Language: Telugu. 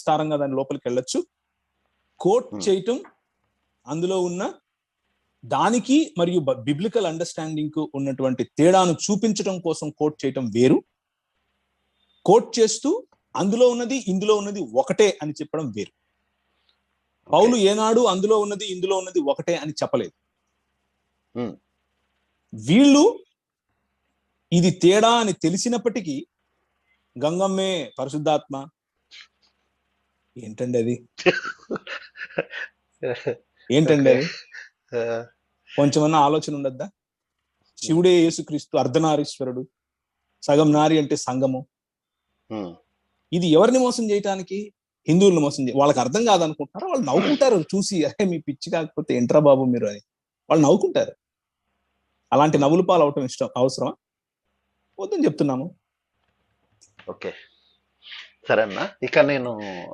విస్తారంగా దాని లోపలికి వెళ్ళొచ్చు. కోట్ చేయటం, అందులో ఉన్న దానికి మరియు బిబ్లికల్ అండర్స్టాండింగ్ కు ఉన్నటువంటి తేడాను చూపించడం కోసం కోట్ చేయటం వేరు. కోట్ చేస్తూ అందులో ఉన్నది ఇందులో ఉన్నది ఒకటే అని చెప్పడం వేరు. పౌలు ఏనాడు అందులో ఉన్నది ఇందులో ఉన్నది ఒకటే అని చెప్పలేదు. వీళ్ళు ఇది తేడా అని తెలిసినప్పటికీ గంగమ్మే పరిశుద్ధాత్మ ఏంటండి అది, ఏంటండి అది, కొంచెమన్నా ఆలోచన ఉండద్దా? శివుడే యేసుక్రీస్తు, అర్ధనారీశ్వరుడు, సగం నారి అంటే సంగము. ఇది ఎవరిని మోసం చేయటానికి? హిందువులను మోసం వాళ్ళకి అర్థం కాదనుకుంటున్నారా? వాళ్ళు నవ్వుకుంటారు చూసి, అరే మీ పిచ్చి కాకపోతే ఎంట్రా బాబు మీరు అని వాళ్ళు నవ్వుకుంటారు. అలాంటి నవ్వులు పాలు అవటం అవసరమా? వద్దని చెప్తున్నాము. ఓకే, సరే అన్న. ఇక నేను